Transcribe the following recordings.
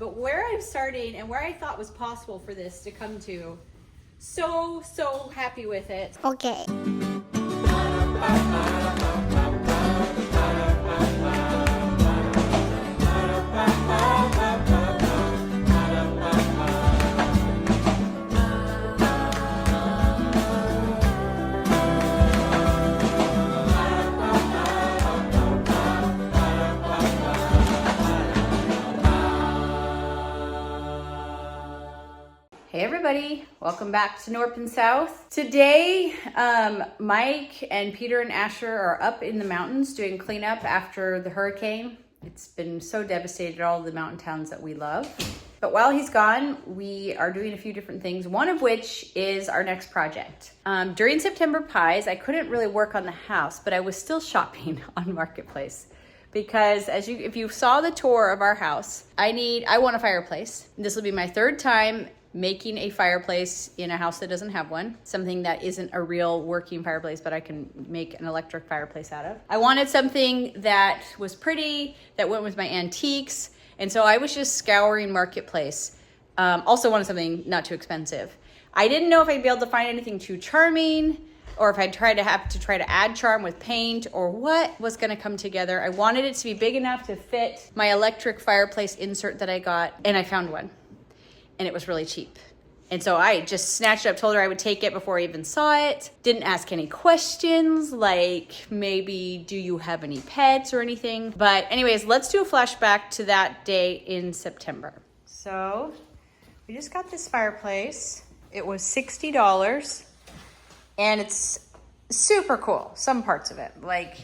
But where I'm starting and where I thought was possible for this to come to, so happy with it. Okay. Hey everybody, welcome back to North and South. Today, Mike and Peter and Asher are up in the mountains doing cleanup after the hurricane. It's been so devastated all the mountain towns that we love. But while he's gone, we are doing a few different things, one of which is our next project. During September Pies, I couldn't really work on the house, but I was still shopping on Marketplace. Because if you saw the tour of our house, I want a fireplace. This will be my third time making a fireplace in a house that doesn't have one, something that isn't a real working fireplace, but I can make an electric fireplace out of. I wanted something that was pretty, that went with my antiques, and so I was just scouring Marketplace. Also wanted something not too expensive. I didn't know if I'd be able to find anything too charming, or if I'd try to add charm with paint, or what was gonna come together. I wanted it to be big enough to fit my electric fireplace insert that I got, and I found one. And it was really cheap. And so I just snatched it up, told her I would take it before I even saw it. Didn't ask any questions, like maybe, do you have any pets or anything? But anyways, let's do a flashback to that day in September. So we just got this fireplace. It was $60 and it's super cool. Some parts of it, like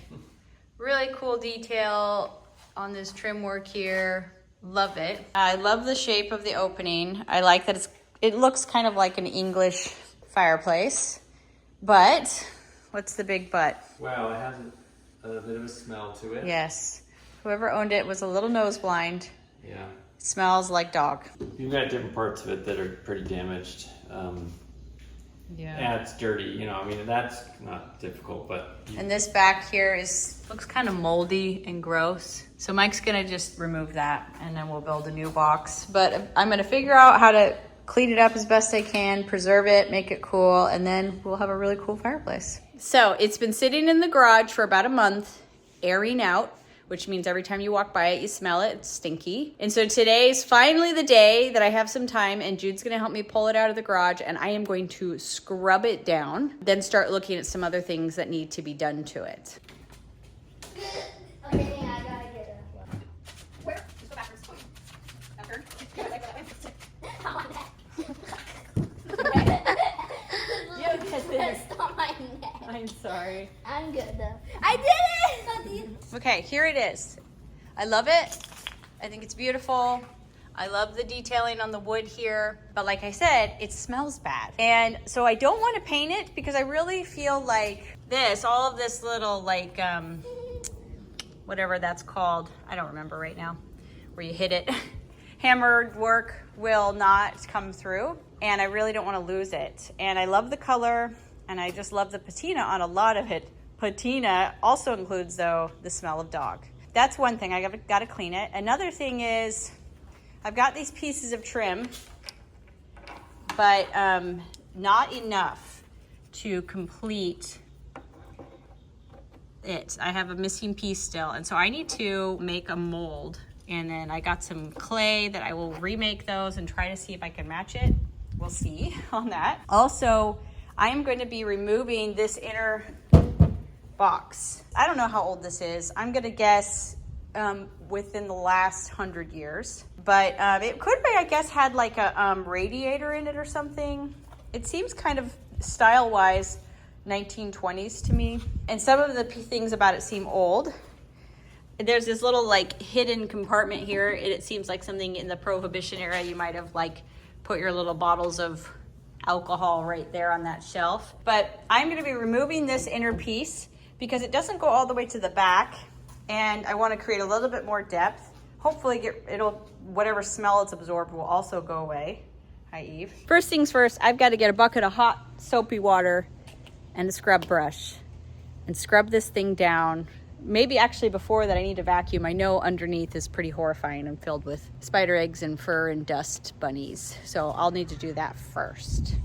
really cool detail on this trim work here. Love it. I love the shape of the opening. I like that it looks kind of like an English fireplace, but what's the big but? Wow, it has a bit of a smell to it. Yes. Whoever owned it was a little nose blind. Yeah. It smells like dog. You've got different parts of it that are pretty damaged. Yeah, it's dirty. You know, I mean, that's not difficult, but... And this back here looks kind of moldy and gross. So Mike's gonna just remove that and then we'll build a new box. But I'm gonna figure out how to clean it up as best I can, preserve it, make it cool, and then we'll have a really cool fireplace. So it's been sitting in the garage for about a month, airing out, which means every time you walk by it, you smell it, it's stinky. And so today's finally the day that I have some time and Jude's gonna help me pull it out of the garage and I am going to scrub it down, then start looking at some other things that need to be done to it. Okay, I gotta get it. Where? Just go backwards. After? You get this. On my neck. I'm sorry. I'm good though. I did it! Okay, here it is. I love it. I think it's beautiful. I love the detailing on the wood here. But like I said, it smells bad. And so I don't want to paint it because I really feel like all of this little like, whatever that's called, I don't remember right now, where you hit it, hammered work will not come through. And I really don't want to lose it. And I love the color and I just love the patina on a lot of it. Patina also includes, though, the smell of dog. That's one thing, I gotta clean it. Another thing is, I've got these pieces of trim, but not enough to complete it. I have a missing piece still, and so I need to make a mold. And then I got some clay that I will remake those and try to see if I can match it. We'll see on that. Also, I am going to be removing this inner box. I don't know how old this is. I'm gonna guess within the last 100 years. But it could be, I guess, had like a radiator in it or something. It seems kind of style-wise 1920s to me. And some of the things about it seem old. There's this little like hidden compartment here. It seems like something in the Prohibition era. You might have like put your little bottles of alcohol right there on that shelf. But I'm gonna be removing this inner piece because it doesn't go all the way to the back and I want to create a little bit more depth. Hopefully whatever smell it's absorbed will also go away. Hi, Eve. First things first, I've got to get a bucket of hot soapy water and a scrub brush and scrub this thing down maybe actually before that I need to vacuum. I know underneath is pretty horrifying and filled with spider eggs and fur and dust bunnies. So I'll need to do that first.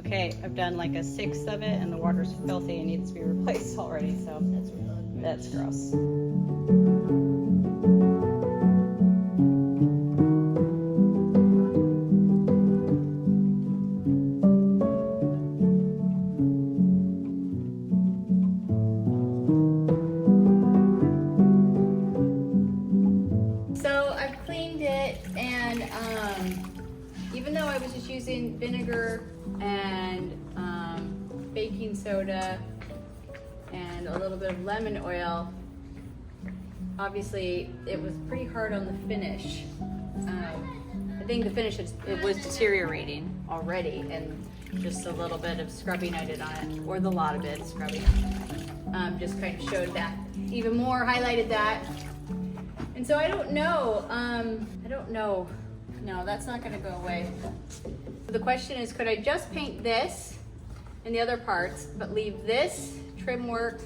Okay, I've done like a sixth of it and the water's filthy and needs to be replaced already, so that's gross. So I've cleaned it, and even though I was just using vinegar and baking soda and a little bit of lemon oil, obviously it was pretty hard on the finish. I think the finish, it was deteriorating already, and just a little bit of scrubbing I did on it, or the lot of it scrubbing, just kind of showed that even more, highlighted that. And so I don't know. No, that's not gonna go away. The question is, could I just paint this and the other parts, but leave this trim work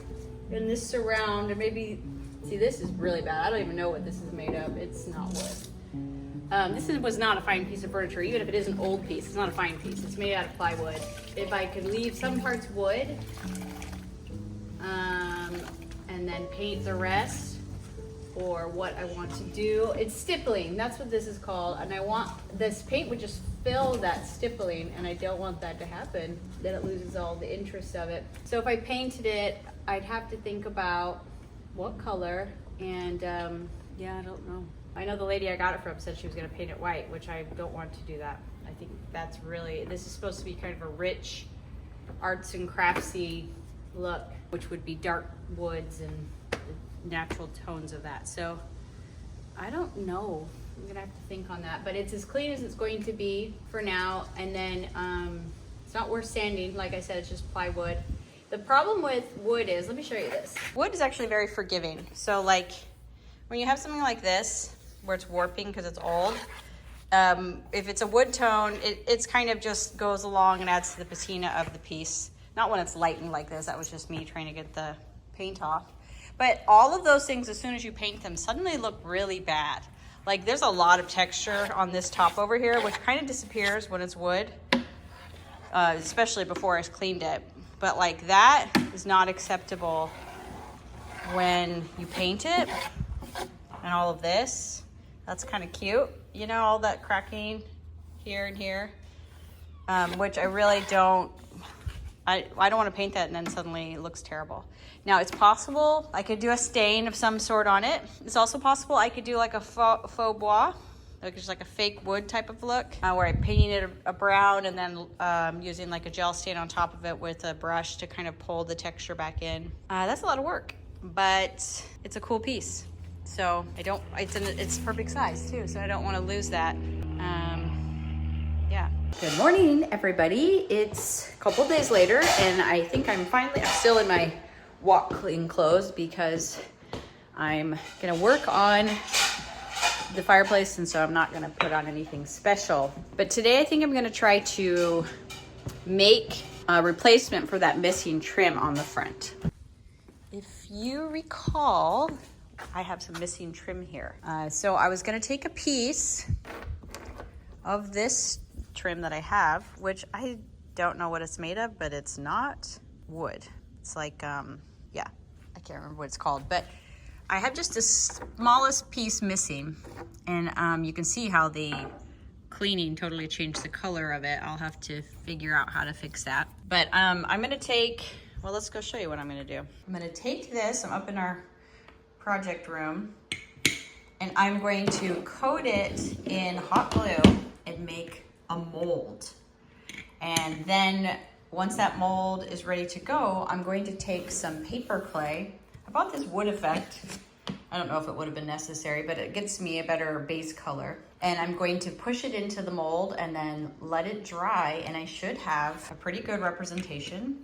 and this surround, or maybe, see, this is really bad. I don't even know what this is made of. It's not wood. Was not a fine piece of furniture. Even if it is an old piece, it's not a fine piece. It's made out of plywood. If I could leave some parts wood, and then paint the rest, or what I want to do. It's stippling, that's what this is called, and I want, this paint would just fill that stippling, and I don't want that to happen, then it loses all the interest of it. So if I painted it, I'd have to think about what color, and yeah, I don't know. I know the lady I got it from said she was gonna paint it white, which I don't want to do that. I think that's really, this is supposed to be kind of a rich arts and craftsy look, which would be dark woods and natural tones of that. So I don't know, I'm gonna have to think on that, but it's as clean as it's going to be for now. And then it's not worth sanding. Like I said, it's just plywood. The problem with wood is, let me show you this. Wood is actually very forgiving. So like when you have something like this where it's warping because it's old, if it's a wood tone, it's kind of just goes along and adds to the patina of the piece. Not when it's lightened like this. That was just me trying to get the paint off. But all of those things, as soon as you paint them, suddenly look really bad. Like there's a lot of texture on this top over here, which kind of disappears when it's wood, especially before I cleaned it. But like that is not acceptable when you paint it. And all of this, that's kind of cute. You know, all that cracking here and here, which I really don't, I don't want to paint that and then suddenly it looks terrible. Now it's possible I could do a stain of some sort on it. It's also possible I could do like a faux bois, like just like a fake wood type of look, where I painted it a brown and then using like a gel stain on top of it with a brush to kind of pull the texture back in. That's a lot of work, but it's a cool piece. So it's perfect size too, so I don't want to lose that. Yeah. Good morning, everybody. It's a couple days later, and I think I'm still in my walk clean clothes because I'm gonna work on the fireplace, and so I'm not gonna put on anything special. But today I think I'm gonna try to make a replacement for that missing trim on the front. If you recall, I have some missing trim here. So I was gonna take a piece of this trim that I have, which I don't know what it's made of, but it's not wood. It's like, yeah, I can't remember what it's called, but I have just the smallest piece missing, and you can see how the cleaning totally changed the color of it. I'll have to figure out how to fix that. But I'm gonna take, well, let's go show you what I'm gonna do. I'm gonna take this, I'm up in our project room, and I'm going to coat it in hot glue and make a mold. And then once that mold is ready to go, I'm going to take some paper clay. I bought this wood effect. I don't know if it would have been necessary, but it gets me a better base color. And I'm going to push it into the mold and then let it dry, and I should have a pretty good representation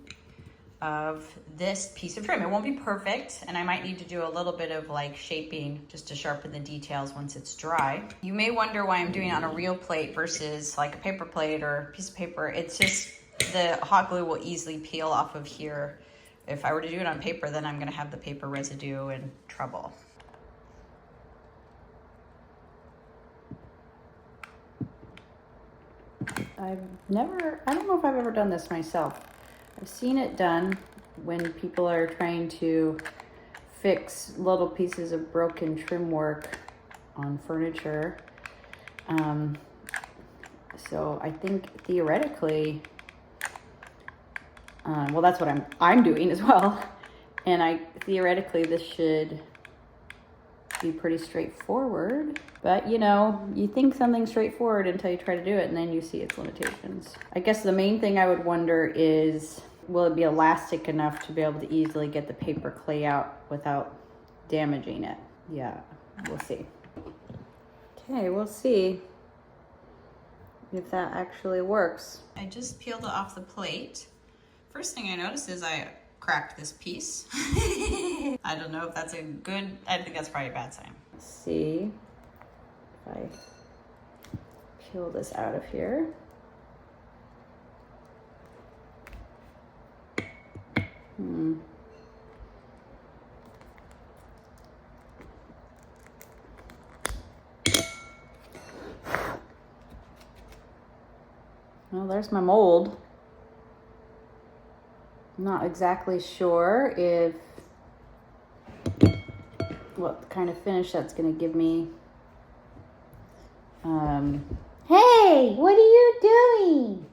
of this piece of trim. It won't be perfect, and I might need to do a little bit of like shaping just to sharpen the details once it's dry. You may wonder why I'm doing it on a real plate versus like a paper plate or a piece of paper. It's just the hot glue will easily peel off of here. If I were to do it on paper, then I'm gonna have the paper residue and trouble. I don't know if I've ever done this myself. I've seen it done when people are trying to fix little pieces of broken trim work on furniture. So I think theoretically, well, that's what I'm doing as well. And theoretically this should be pretty straightforward, but you know, you think something's straightforward until you try to do it and then you see its limitations. I guess the main thing I would wonder is, will it be elastic enough to be able to easily get the paper clay out without damaging it? Yeah, we'll see. Okay, we'll see if that actually works. I just peeled it off the plate. First thing I noticed is I cracked this piece. I don't know if that's a good, I think that's probably a bad sign. Let's see if I peel this out of here. Well, there's my mold. I'm not exactly sure what kind of finish that's going to give me. Hey, what are you doing?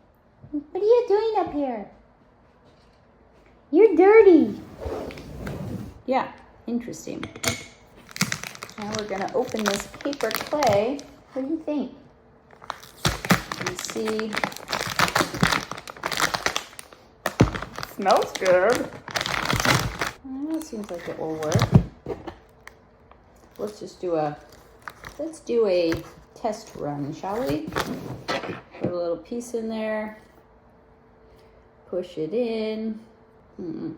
What are you doing up here? You're dirty. Yeah, interesting. Now we're going to open this paper clay. What do you think? And see. Smells good. Well, it seems like it will work. Let's do a test run, shall we? Put a little piece in there. Push it in. The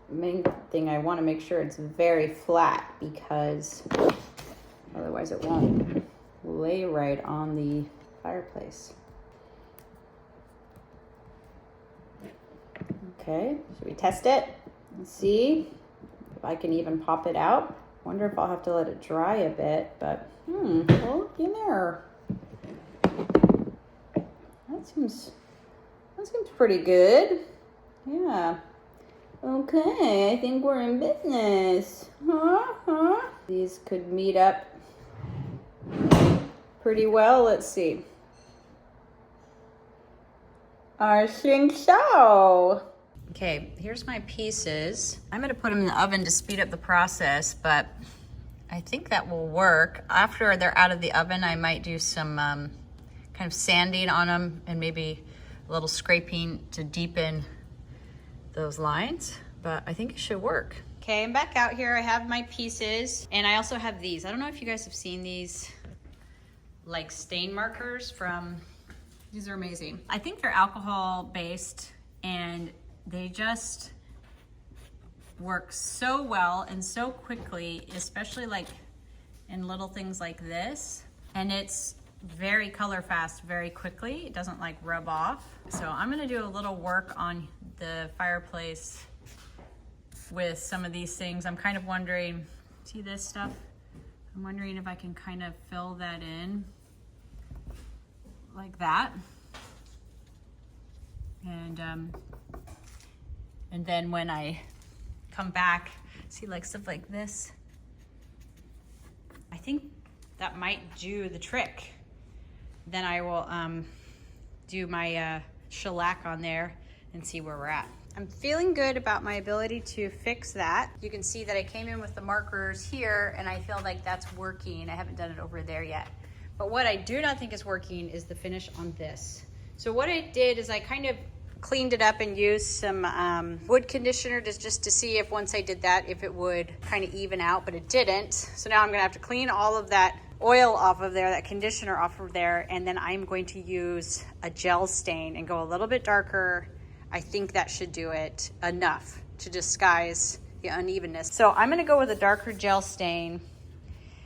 main thing, I want to make sure it's very flat because otherwise it won't lay right on the fireplace. Okay, should we test it and see if I can even pop it out? Wonder if I'll have to let it dry a bit, but well, look in there. That seems pretty good. Yeah. Okay, I think we're in business. These could meet up pretty well. Let's see. I think so. Okay, here's my pieces. I'm gonna put them in the oven to speed up the process, but I think that will work. After they're out of the oven, I might do some kind of sanding on them and maybe a little scraping to deepen those lines, but I think it should work. Okay, I'm back out here. I have my pieces, and I also have these. I don't know if you guys have seen these like stain markers from, these are amazing. I think they're alcohol based and they just work so well and so quickly, especially like in little things like this. And it's very color fast, very quickly. It doesn't like rub off. So I'm gonna do a little work on the fireplace with some of these things. I'm kind of wondering, see this stuff? I'm wondering if I can kind of fill that in like that. And then when I come back, see like stuff like this, I think that might do the trick. Then I will do my shellac on there and see where we're at. I'm feeling good about my ability to fix that. You can see that I came in with the markers here and I feel like that's working. I haven't done it over there yet. But what I do not think is working is the finish on this. So what I did is I kind of cleaned it up and used some wood conditioner just to see if once I did that, if it would kind of even out, but it didn't. So now I'm gonna have to clean all of that oil off of there, that conditioner off of there, and then I'm going to use a gel stain and go a little bit darker. I think that should do it enough to disguise the unevenness. So I'm gonna go with a darker gel stain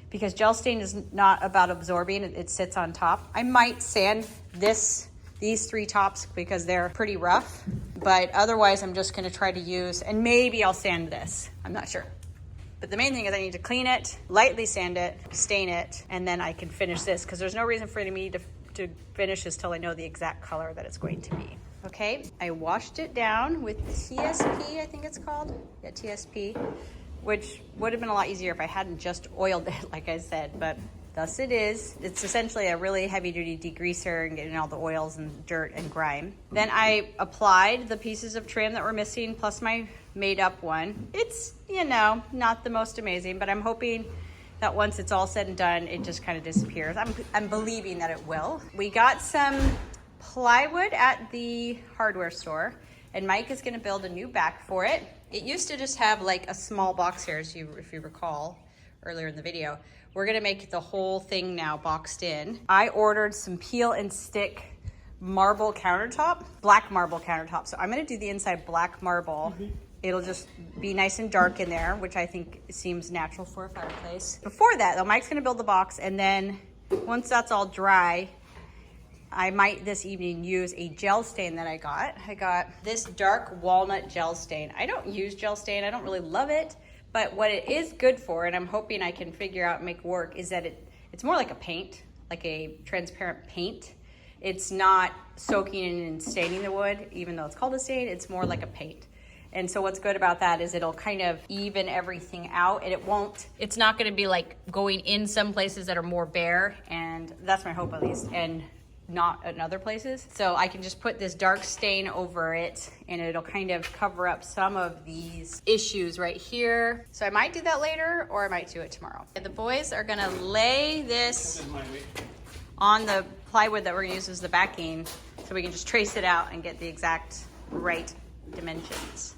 because gel stain is not about absorbing, it sits on top. I might sand these 3 tops because they're pretty rough, but otherwise I'm just gonna try to use, and maybe I'll sand this, I'm not sure. But the main thing is I need to clean it, lightly sand it, stain it, and then I can finish this because there's no reason for me to finish this till I know the exact color that it's going to be. Okay, I washed it down with TSP, I think it's called. Yeah, TSP, which would have been a lot easier if I hadn't just oiled it, like I said, but thus it is. It's essentially a really heavy duty degreaser and getting all the oils and dirt and grime. Then I applied the pieces of trim that were missing plus my made up one. It's, you know, not the most amazing, but I'm hoping that once it's all said and done, it just kind of disappears. I'm believing that it will. We got some plywood at the hardware store, and Mike is gonna build a new back for it. It used to just have like a small box here, if you recall earlier in the video. We're gonna make the whole thing now boxed in. I ordered some peel and stick marble countertop, black marble countertop. So I'm gonna do the inside black marble. It'll just be nice and dark in there, which I think seems natural for a fireplace. Before that though, Mike's gonna build the box, and then once that's all dry, I might this evening use a gel stain that I got. I got this dark walnut gel stain. I don't use gel stain, I don't really love it, but what it is good for, and I'm hoping I can figure out and make work, is that it's more like a paint, like a transparent paint. It's not soaking in and staining the wood, even though it's called a stain, it's more like a paint. And so what's good about that is it'll kind of even everything out, and it's not gonna be like going in some places that are more bare, and that's my hope at least, and not in other places. So I can just put this dark stain over it and it'll kind of cover up some of these issues right here. So I might do that later or I might do it tomorrow. And the boys are gonna lay this on the plywood that we're gonna use as the backing so we can just trace it out and get the exact right dimensions.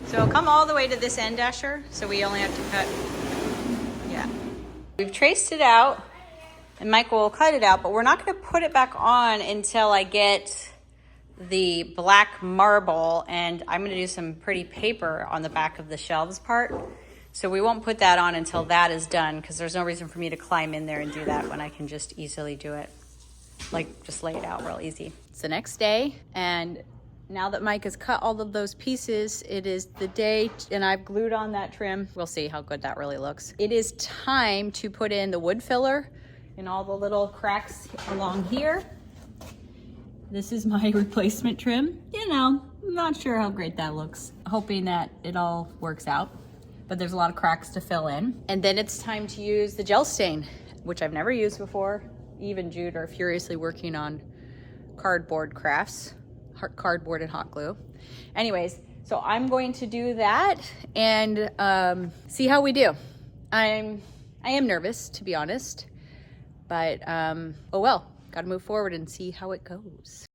So it'll come all the way to this end, Asher. So we only have to cut, yeah. We've traced it out, and Michael will cut it out, but we're not gonna put it back on until I get the black marble, and I'm gonna do some pretty paper on the back of the shelves part. So we won't put that on until that is done, because there's no reason for me to climb in there and do that when I can just easily do it. Like, just lay it out real easy. It's the next day, and now that Mike has cut all of those pieces, it is the day, and I've glued on that trim. We'll see how good that really looks. It is time to put in the wood filler in all the little cracks along here. This is my replacement trim. You know, I'm not sure how great that looks. Hoping that it all works out, but there's a lot of cracks to fill in. And then it's time to use the gel stain, which I've never used before. Even Jude are furiously working on cardboard crafts, cardboard and hot glue. Anyways, so I'm going to do that and see how we do. I am nervous, to be honest, but oh well, gotta move forward and see how it goes.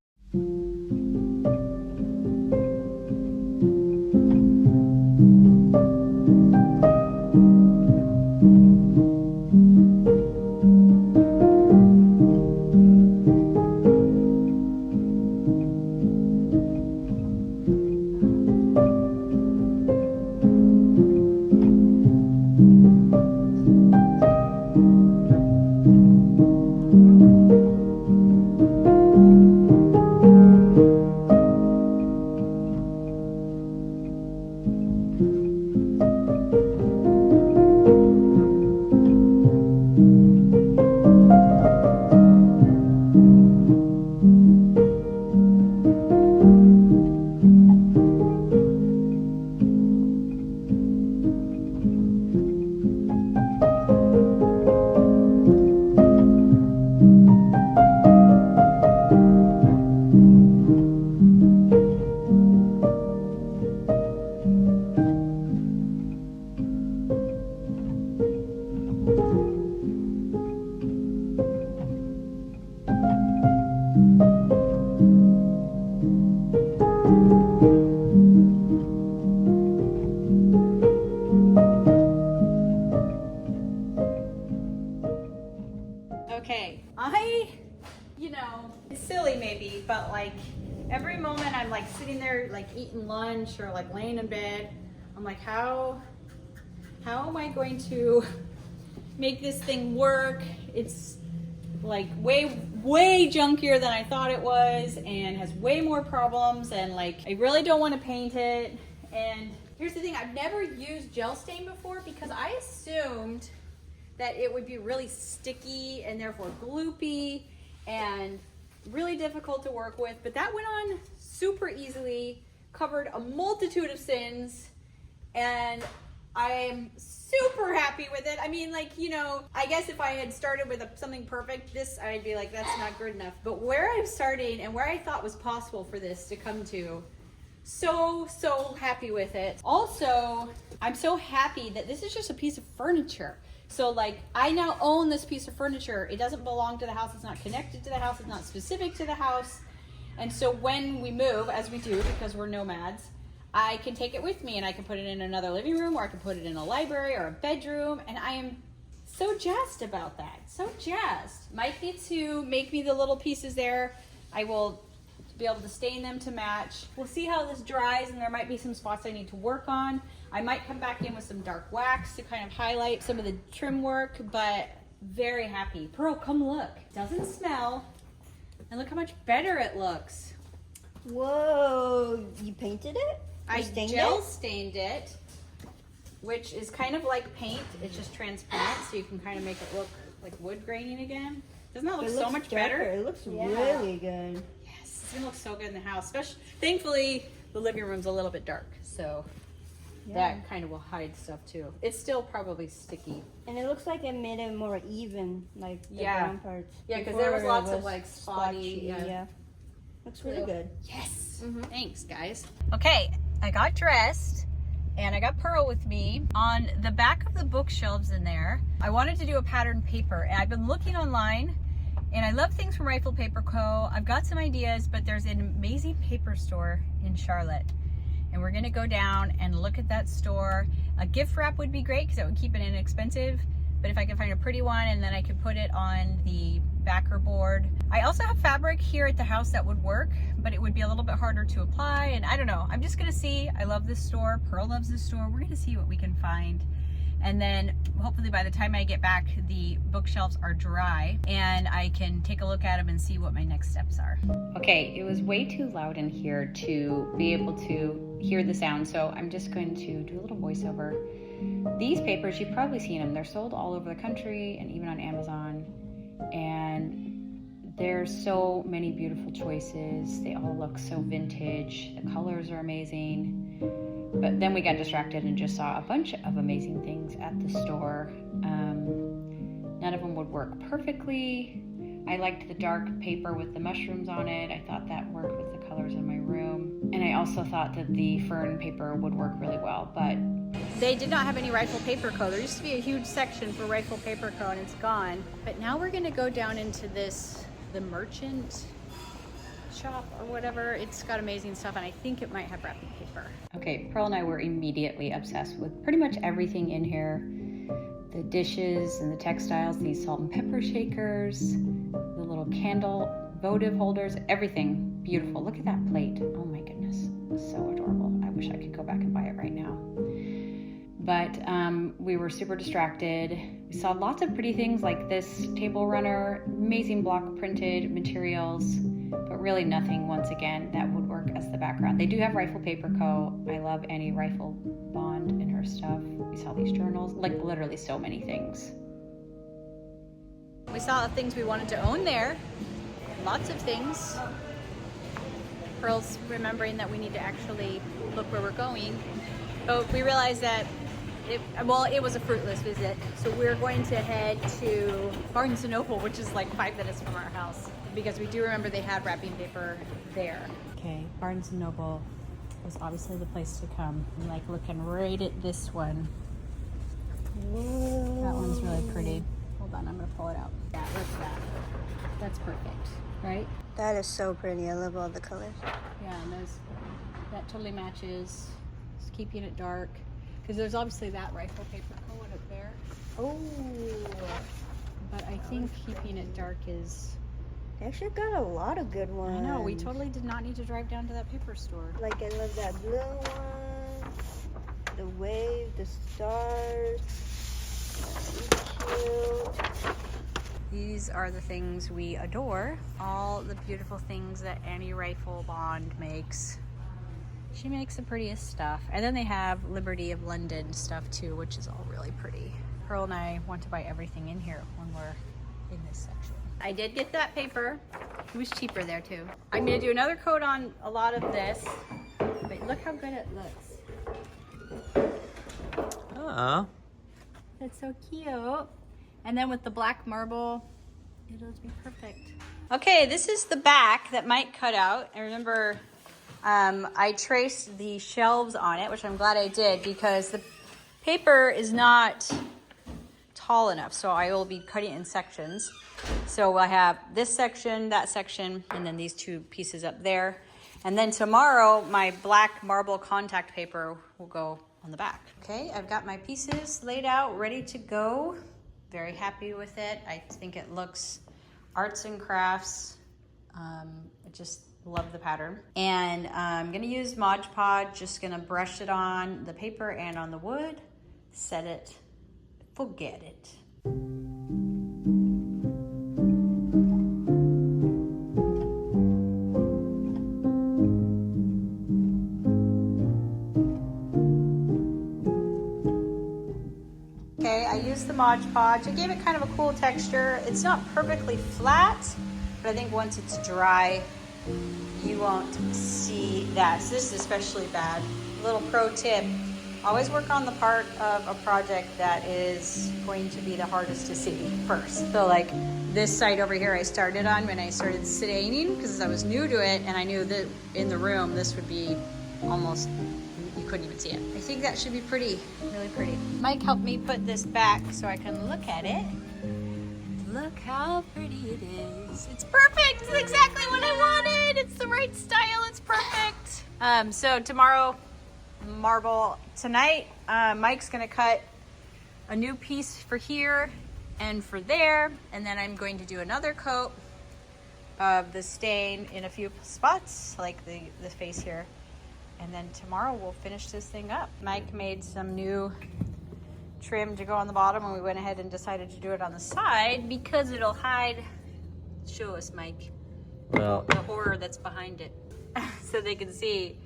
Okay, you know, it's silly maybe, but like, every moment I'm like sitting there like eating lunch or like laying in bed, I'm like, how am I going to make this thing work? It's like way junkier than I thought it was and has way more problems, and like I really don't want to paint it. And here's the thing, I've never used gel stain before because I assumed that it would be really sticky and therefore gloopy and really difficult to work with, but that went on super easily, covered a multitude of sins, and I am super happy with it. I mean, like, you know, I guess if I had started with something perfect, this, I'd be like, that's not good enough. But where I'm starting and where I thought was possible for this to come to, so happy with it. Also, I'm so happy that this is just a piece of furniture. So like, I now own this piece of furniture. It doesn't belong to the house. It's not connected to the house. It's not specific to the house. And so when we move, as we do, because we're nomads, I can take it with me and I can put it in another living room, or I can put it in a library or a bedroom. And I am so jazzed about that. So jazzed. Might need to make me the little pieces there. I will be able to stain them to match. We'll see how this dries, and there might be some spots I need to work on. I might come back in with some dark wax to kind of highlight some of the trim work, but very happy. Pearl, come look. Doesn't smell, and look how much better it looks. Whoa, you painted it? I gel stained it, which is kind of like paint. It's just transparent, so you can kind of make it look like wood graining again. Doesn't that look so much better? It looks really good. Yes, it's gonna look so good in the house. Especially, thankfully, the living room's a little bit dark, so that kind of will hide stuff too. It's still probably sticky. And it looks like it made it more even, like the brown parts. Yeah, because there was lots of like spotty. Yeah. Looks really good. Yes. Thanks, guys. Okay, I got dressed and I got Pearl with me. On the back of the bookshelves in there, I wanted to do a patterned paper, and I've been looking online, and I love things from Rifle Paper Co. I've got some ideas, but there's an amazing paper store in Charlotte, and we're gonna go down and look at that store. A gift wrap would be great because it would keep it inexpensive, but if I could find a pretty one and then I could put it on the backer board. I also have fabric here at the house that would work, but it would be a little bit harder to apply, and I don't know. I'm just gonna see. I love this store. Pearl loves this store. We're gonna see what we can find. And then hopefully by the time I get back, the bookshelves are dry and I can take a look at them and see what my next steps are. Okay, it was way too loud in here to be able to hear the sound, so I'm just going to do a little voiceover. These papers, you've probably seen them. They're sold all over the country and even on Amazon. And there's so many beautiful choices. They all look so vintage. The colors are amazing. But then we got distracted and just saw a bunch of amazing things at the store. None of them would work perfectly. I liked the dark paper with the mushrooms on it. I thought that worked with the colors in my room. And I also thought that the fern paper would work really well, but they did not have any Rifle Paper Co. There used to be a huge section for Rifle Paper Co. and it's gone. But now we're gonna go down into the merchant shop or whatever. It's got amazing stuff, and I think it might have wrapping paper. Okay, Pearl and I were immediately obsessed with pretty much everything in here. The dishes and the textiles, these salt and pepper shakers, the little candle votive holders, everything beautiful. Look at that plate. Oh my goodness, so adorable. I wish I could go back and buy it right now. But we were super distracted. We saw lots of pretty things like this table runner, amazing block printed materials, but really nothing, once again, that would work as the background. They do have Rifle Paper Co. I love any Rifle Bond and her stuff. We saw these journals, like literally so many things. We saw things we wanted to own there. Lots of things. Pearl's remembering that we need to actually look where we're going. But we realized that it was a fruitless visit. So we're going to head to Barnes & Noble, which is like 5 minutes from our house, because we do remember they had wrapping paper there. Okay, Barnes & Noble was obviously the place to come. I'm like looking right at this one. Whoa. That one's really pretty. Hold on, I'm gonna pull it out. Yeah, look at that. That's perfect, right? That is so pretty. I love all the colors. Yeah, and that totally matches. Just keeping it dark. Because there's obviously that Rifle Paper Co. up there. Oh, but I think keeping it dark is They actually got a lot of good ones. I know, we totally did not need to drive down to that paper store. Like, I love that blue one. The wave, the stars. So cute. These are the things we adore. All the beautiful things that Annie Rifle Bond makes. She makes the prettiest stuff. And then they have Liberty of London stuff too, which is all really pretty. Pearl and I want to buy everything in here when we're in this section. I did get that paper. It was cheaper there too. I'm gonna do another coat on a lot of this, but look how good it looks. Oh. That's so cute. And then with the black marble, it'll be perfect. Okay, this is the back that Mike cut out. I remember I traced the shelves on it, which I'm glad I did because the paper is not tall enough. So I will be cutting it in sections. So we'll have this section, that section, and then these two pieces up there. And then tomorrow, my black marble contact paper will go on the back. Okay, I've got my pieces laid out, ready to go. Very happy with it. I think it looks arts and crafts. I just love the pattern. And I'm gonna use Mod Podge, just gonna brush it on the paper and on the wood, set it, forget it. Okay, I used the Mod Podge. It gave it kind of a cool texture. It's not perfectly flat, but I think once it's dry, you won't see that. So this is especially bad. A little pro tip, always work on the part of a project that is going to be the hardest to see first. So like this side over here I started on when I started staining because I was new to it and I knew that in the room this would be almost, you couldn't even see it. I think that should be pretty, really pretty. Mike helped me put this back so I can look at it. Look how pretty it is. It's perfect. It's exactly what I wanted. It's the right style. It's perfect. So tomorrow, marble. Tonight, Mike's gonna cut a new piece for here and for there. And then I'm going to do another coat of the stain in a few spots, like the face here. And then tomorrow we'll finish this thing up. Mike made some new trim to go on the bottom and we went ahead and decided to do it on the side because it'll hide, show us Mike, Well, the horror that's behind it. So they can see,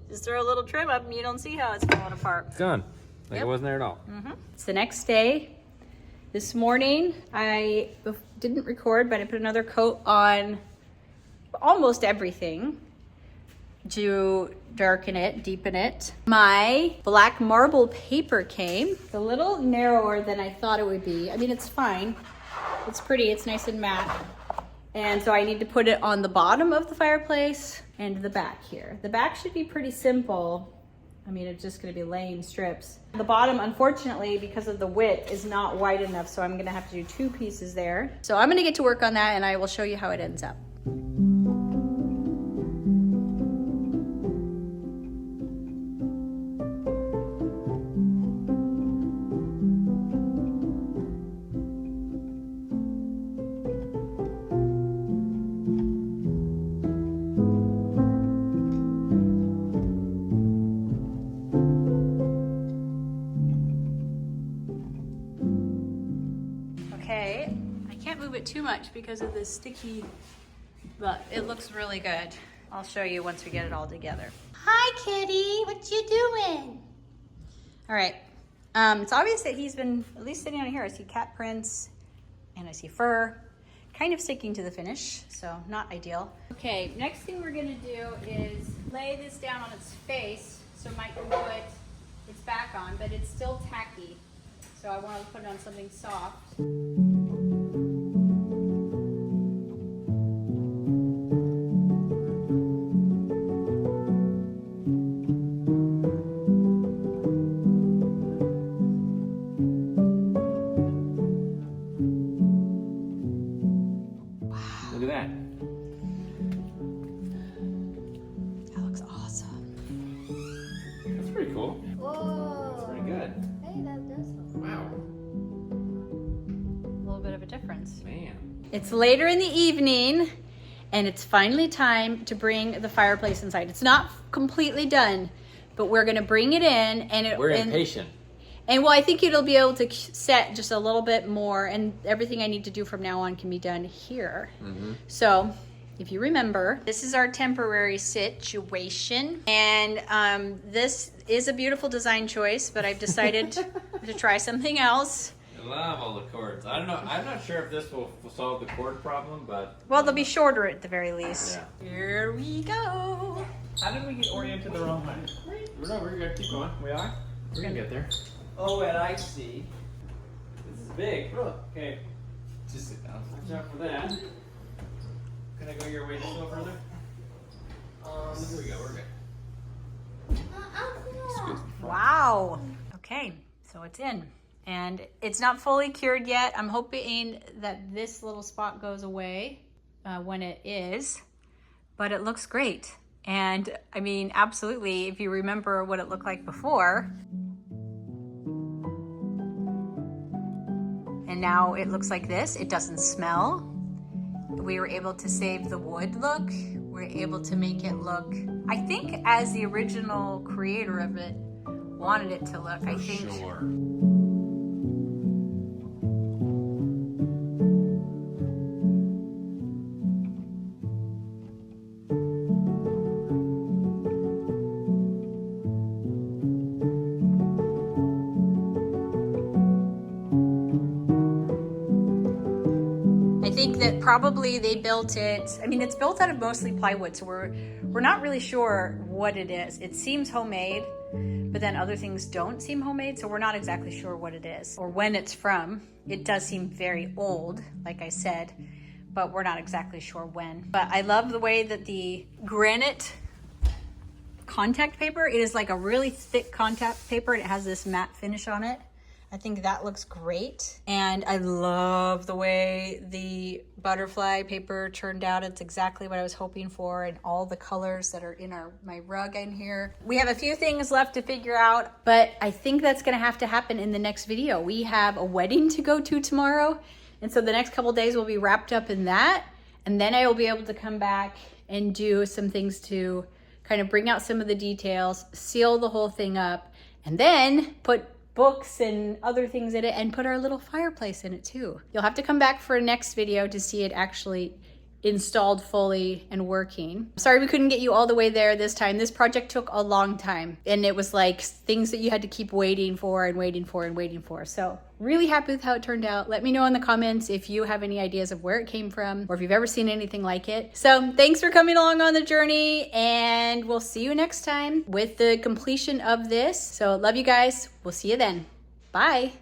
just throw a little trim up and you don't see how it's falling apart. it's gone. Like Yep. it wasn't there at all. It's the next day. This morning I didn't record, but I put another coat on almost everything to darken it, deepen it. My black marble paper came. It's a little narrower than I thought it would be. I mean, it's fine. It's pretty, it's nice and matte. And so I need to put it on the bottom of the fireplace and the back here. The back should be pretty simple. I mean, it's just gonna be laying strips. The bottom, unfortunately, because of the width, is not wide enough, so I'm gonna have to do two pieces there. So I'm gonna get to work on that and I will show you how it ends up. Okay, I can't move it too much because of this sticky, but it looks really good. I'll show you once we get it all together. Hi, kitty. What you doing? All right, it's obvious that he's been, at least sitting on here, I see cat prints and I see fur, kind of sticking to the finish, so not ideal. Okay, next thing we're gonna do is lay this down on its face so Mike can put its back on, but it's still tacky. So I want to put it on something soft. Look at that. That looks awesome. That's pretty cool. Whoa. That's pretty good. Hey, that does look Wow. A little bit of a difference. Man. It's later in the evening and it's finally time to bring the fireplace inside. It's not completely done, but we're gonna bring it in, and We're impatient. And well, I think it'll be able to set just a little bit more, and everything I need to do from now on can be done here. So if you remember, this is our temporary situation, and this is a beautiful design choice, but I've decided to try something else. I love all the cords. I don't know. I'm not sure if this will solve the cord problem, but Well, they'll be shorter at the very least. Yeah. Here we go. How did we get oriented the wrong way? No, we're good. Keep going. We are. We're gonna get there. Oh, and I see. This is big. Okay. Just sit down. Watch out for that. Can I go your way just a little further? Here we go. We're good. Wow. Okay, so it's in. And it's not fully cured yet. I'm hoping that this little spot goes away when it is, but it looks great. And I mean, absolutely, if you remember what it looked like before, and now it looks like this. It doesn't smell. We were able to save the wood look. We're able to make it look, I think, as the original creator of it wanted it to look. I think. Sure. I think that probably they built it, I mean, it's built out of mostly plywood, so we're not really sure what it is. It seems homemade, but then other things don't seem homemade, so we're not exactly sure what it is or when it's from. It does seem very old, like I said, but we're not exactly sure when. But I love the way that the granite contact paper, it is like a really thick contact paper, and it has this matte finish on it. I think that looks great. And I love the way the butterfly paper turned out. It's exactly what I was hoping for, and all the colors that are in my rug in here. We have a few things left to figure out, but I think that's gonna have to happen in the next video. We have a wedding to go to tomorrow, and so the next couple days will be wrapped up in that, and then I will be able to come back and do some things to kind of bring out some of the details, seal the whole thing up, and then put books and other things in it, and put our little fireplace in it too. You'll have to come back for a next video to see it actually installed fully and working. Sorry we couldn't get you all the way there this time. This project took a long time, and it was like things that you had to keep waiting for and waiting for and waiting for. So really happy with how it turned out. Let me know in the comments if you have any ideas of where it came from, or if you've ever seen anything like it. So thanks for coming along on the journey, and we'll see you next time with the completion of this. So love you guys. We'll see you then. Bye.